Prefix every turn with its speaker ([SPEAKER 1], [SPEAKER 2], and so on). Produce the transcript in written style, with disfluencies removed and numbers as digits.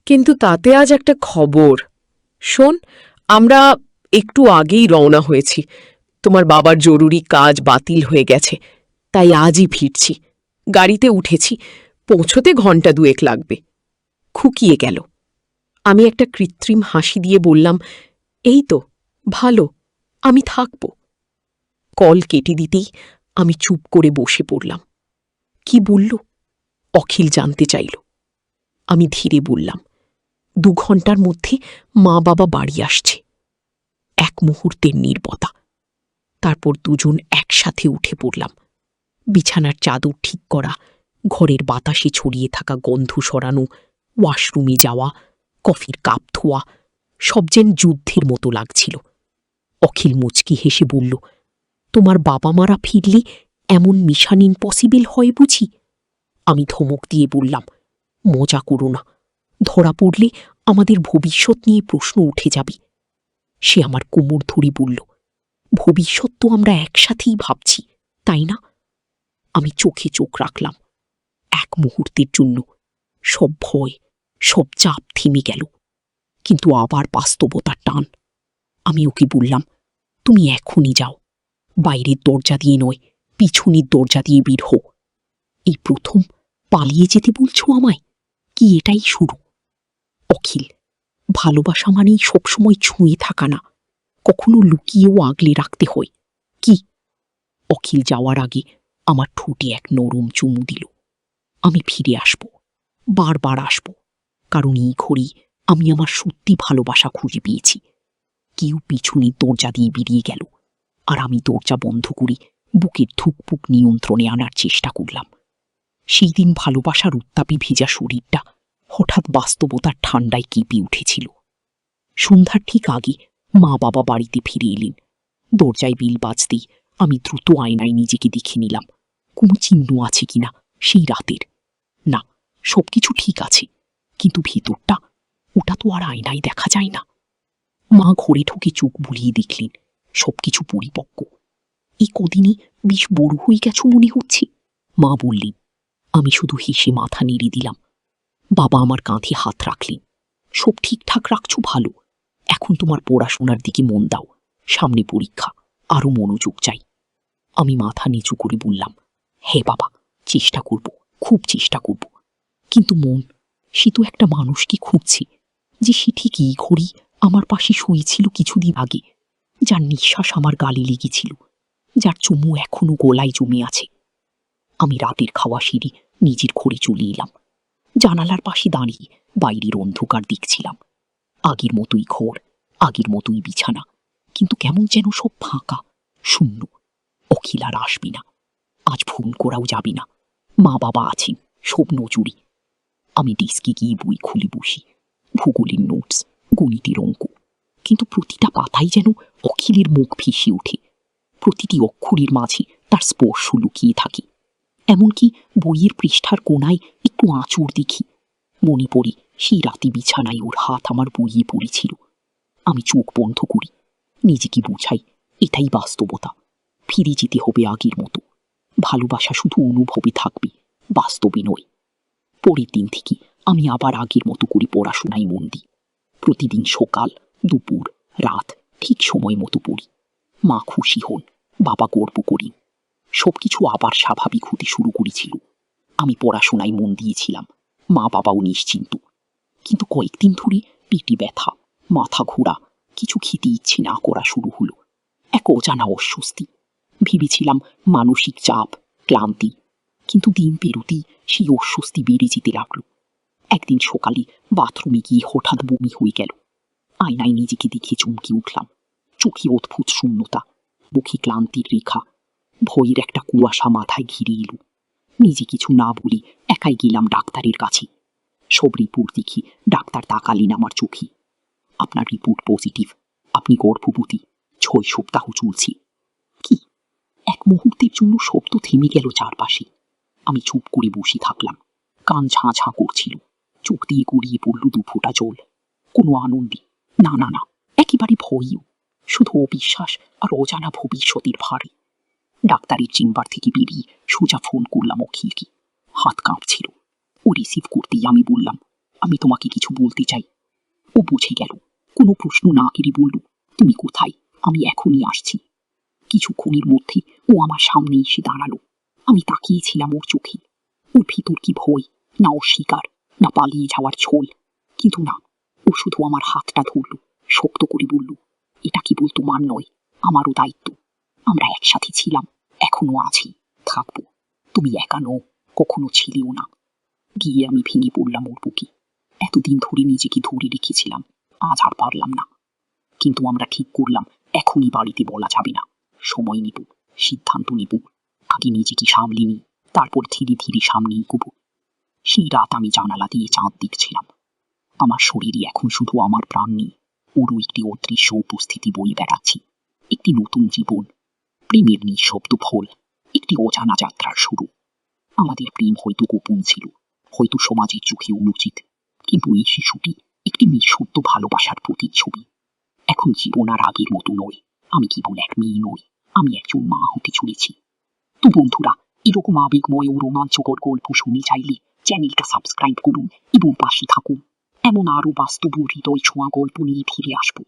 [SPEAKER 1] কিন্তু তাতে আজ একটা খবর। শোন, আমরা একটু আগেই রওনা হয়েছি। তোমার বাবার জরুরি কাজ বাতিল হয়ে গেছে, তাই আজই ফিরছি। গাড়িতে উঠেছি, পৌঁছতে ঘণ্টা দুয়েক লাগবে। খুকিয়ে গেল। আমি একটা কৃত্রিম হাসি দিয়ে বললাম, এই তো ভালো, আমি থাকব। কল কেটে দিতেই আমি চুপ করে বসে পড়লাম। কি বলল? অখিল জানতে চাইল। আমি ধীরে বললাম, 2 ঘণ্টার মধ্যে মা বাবা বাড়ি আসছে। এক মুহূর্তের নীরবতা। তারপর দুজন একসাথে উঠে পড়লাম। বিছানার চাদর ঠিক করা, ঘরের বাতাসে ছড়িয়ে থাকা গন্ধ সরানো, ওয়াশরুমে যাওয়া, কফির কাপ ধোয়া, সব যেন যুদ্ধের মতো লাগছিল। অখিল মুচকি হেসে বলল, তোমার বাবা মারা ফিরলে এমন মিশন ইম্পসিবল হয় বুঝি? আমি ধমক দিয়ে বললাম, মজা করো না, ধরা পড়লে আমাদের ভবিষ্যৎ নিয়ে প্রশ্ন উঠে যাবে। সে আমার কোমর ধরে বলল, ভবিষ্যৎ তো আমরা একসাথেই ভাবছি, তাই না? আমি চোখে চোখ রাখলাম। এক মুহূর্তের জন্য সব ভয়, সব চাপ থেমে গেল। কিন্তু আবার বাস্তবতার টান। আমি ওকে বললাম, তুমি এখনই যাও, বাইরের দরজা দিয়ে নয়, পিছনের দরজা দিয়ে বের হো। এই প্রথম পালিয়ে যেতে বলছো আমায়? কি এটাই শুরু? অখিল, ভালোবাসা মানেই সবসময় ছুঁয়ে থাকা না, কখনো লুকিয়েও আগলে রাখতে হয়। কি? অখিল যাওয়ার আগে আমার ঠোঁটে এক নরম চুমু দিল। আমি ফিরে আসব, বারবার আসব, কারণ এই ঘড়ি আমি আমার সত্যি ভালোবাসা খুঁজে পেয়েছি। কেউ পিছনের দরজা দিয়ে বেরিয়ে গেল, আর আমি দরজা বন্ধ করে বুকের ধুকপুক নিয়ন্ত্রণে আনার চেষ্টা করলাম। সেই দিন ভালোবাসার উত্তাপে ভেজা শরীরটা হঠাৎ বাস্তবতার ঠান্ডায় কেঁপে উঠেছিল। সন্ধ্যার ঠিক আগে মা বাবা বাড়িতে ফিরে এলেন। দরজায় বেল বাজতেই আমি দ্রুত আয়নায় নিজেকে দেখে নিলাম, কোনো চিহ্ন আছে কিনা সেই রাতের। না, সবকিছু ঠিক আছে, কিন্তু ভেতরটা, ওটা তো আর আয়নায় দেখা যায় না। মা ঘরে ঢুকে চোখ বুলিয়ে দেখলেন, সবকিছু পরিপক্ক। এই কদিনে বেশ বড় হয়ে গেছ মনে হচ্ছে, মা বললেন। আমি শুধু হেসে মাথা নেড়ে দিলাম। বাবা আমার কাঁধে হাত রাখলেন। সব ঠিকঠাক রাখছো, ভালো। এখন তোমার পড়াশোনার দিকে মন দাও, সামনে পরীক্ষা, আরো মনোযোগ চাই। আমি মাথা নিচু করে বললাম, হ্যাঁ বাবা, চেষ্টা করব, খুব চেষ্টা করব। কিন্তু মন, সে তো একটা মানুষকে খুঁজছে, যে সে ঠিক এই ঘড়ি আমার পাশে শুয়েছিল কিছুদিন আগে, যার নিঃশ্বাস আমার গালে লেগেছিল, যার চুমু এখনো গলায় জমে আছে। আমি রাতের খাওয়া সেরে নিজের ঘরে চলে এলাম। জানালার পাশে দাঁড়িয়ে বাইরের অন্ধকার দেখছিলাম। আগের মতোই ঘর, আগের মতোই বিছানা, কিন্তু কেমন যেন সব ফাঁকা, শূন্য। অখিল আর আসবে না, আজ ফোন করাও যাবে না। মা বাবা আছেন, সব নজরে। আমি ডেস্কে গিয়ে বই খুলে বসি। ভূগোলের নোটস, গণিতের অঙ্ক, কিন্তু প্রতিটা পাতায় যেন অখিলের মুখ ভেসে ওঠে। প্রতিটি অক্ষরের মাঝে তার স্পর্শ লুকিয়ে থাকে। এমনকি বইয়ের পৃষ্ঠার কোনায় একটু আঁচড় দেখি। মনে পড়ে সেই রাতে বিছানায় ওর হাত আমার বইয়ে পড়েছিল। আমি চোখ বন্ধ করি, নিজেকে বোঝাই এটাই বাস্তবতা, ফিরে যেতে হবে আগের মতো। ভালোবাসা শুধু অনুভবে থাকবে, বাস্তবে নয়। পরের দিন থেকে আমি আবার আগের মতো করে পড়াশোনায় মন দিই। প্রতিদিন সকাল, দুপুর, রাত ঠিক সময় মতো পড়ি। মা খুশি হন, বাবা গর্ব করেন। সবকিছু আবার স্বাভাবিক হতে শুরু করেছিল। আমি পড়াশোনায় মন দিয়েছিলাম, মা বাবাও নিশ্চিন্ত। কিন্তু কয়েকদিন ধরে পেটে ব্যথা, মাথা ঘোরা, কিছু খেতে ইচ্ছে না করা শুরু হলো। এক অজানা অস্বস্তি। ভেবেছিলাম মানসিক চাপ, ক্লান্তি, কিন্তু দিন পেরোতেই সেই অস্বস্তি বেড়ে যেতে লাগলো। একদিন সকালে বাথরুমে গিয়ে হঠাৎ বমি হয়ে গেল। আয়নায় নিজেকে দেখে চমকে উঠলাম। চোখে অদ্ভুত শূন্যতা, মুখে ক্লান্তির রেখা, ভয়ের একটা কুয়াশা মাথায় ঘিরে এলো। নিজে কিছু না বলে একাই গেলাম ডাক্তারের কাছে। সব রিপোর্ট দেখি ডাক্তার তাকালেন আমার চোখে। আপনার রিপোর্ট পজিটিভ, আপনি গর্ভবতী, 6 সপ্তাহ চলছে। কি? এক মুহূর্তের জন্য শব্দ থেমে গেল চারপাশে। আমি চুপ করে বসে থাকলাম। কান ঝাঁ ঝাঁ করছিল, চোখ দিয়ে গড়িয়ে পড়ল 2 ফোঁটা জল। কোনো আনন্দে না, না না, একেবারে ভয়ও, শুধু অবিশ্বাস আর অজানা ভবিষ্যতের ভারে। ডাক্তারের চেম্বার থেকে বেরিয়ে সোজা ফোন করলাম অখিলকে। হাত কাঁপছিল। ও রিসিভ করতেই আমি বললাম,
[SPEAKER 2] আমি তোমাকে কিছু বলতে চাই। ও বুঝে গেল, কোনো প্রশ্ন না করে বলল, তুমি কোথায়? আমি এখনই আসছি। কিছুক্ষণের মধ্যে ও আমার সামনে এসে দাঁড়ালো। আমি তাকিয়েছিলাম ওর চোখে। ওর ভিতর কি ভয়, না অস্বীকার, না পালিয়ে যাওয়ার ছোল। কিন্তু না, ও শুধু আমার হাতটা ধরল, শক্ত করে বলল, এটা কেবল তোমার নয়, আমারও দায়িত্ব। আমরা একসাথে ছিলাম, এখনো আছি, থাকবো। তুমি একা নও, কখনো ছিলেও না। গিয়ে আমি ভেঙে পড়লাম ওর বুকে। এতদিন ধরে নিজেকে ধরে রেখেছিলাম, আজ আর পারলাম না। কিন্তু আমরা ঠিক করলাম, এখনই বাড়িতে বলা যাবে না। সময় নেব, সিদ্ধান্ত নেব। আগে নিজেকে সামলে নিই, তারপর ধীরে ধীরে সামনে এগোব। সেই রাত আমি জানালা দিয়ে চাঁদ দেখছিলাম। আমার শরীরে এখন শুধু আমার প্রাণ নেই, ওরও একটি অদৃশ্য উপস্থিতি বয়ে বেড়াচ্ছি। একটি নতুন জীবন, প্রেমের নিঃশব্দ ফল, একটি অজানা যাত্রার শুরু। আমাদের প্রেম হয়তো গোপন ছিল, হয়তো সমাজের চোখে অনুচিত, কিন্তু এই শিশুটি একটি নিঃশব্দ ভালোবাসার প্রতিচ্ছবি। এখন জীবন আর আগের মতো নয়। আমি কেবল এক মেয়ে নই, আমি একজন মা হতে চলেছি। তো বন্ধুরা, এরকম আবেগময় ও রোমাঞ্চকর গল্প শুনে চাইলে চ্যানেলটা সাবস্ক্রাইব করুন এবং পাশে থাকুন। এমন আরো বাস্তব ও হৃদয় ছোঁয়া গল্প নিয়ে ফিরে আসবো।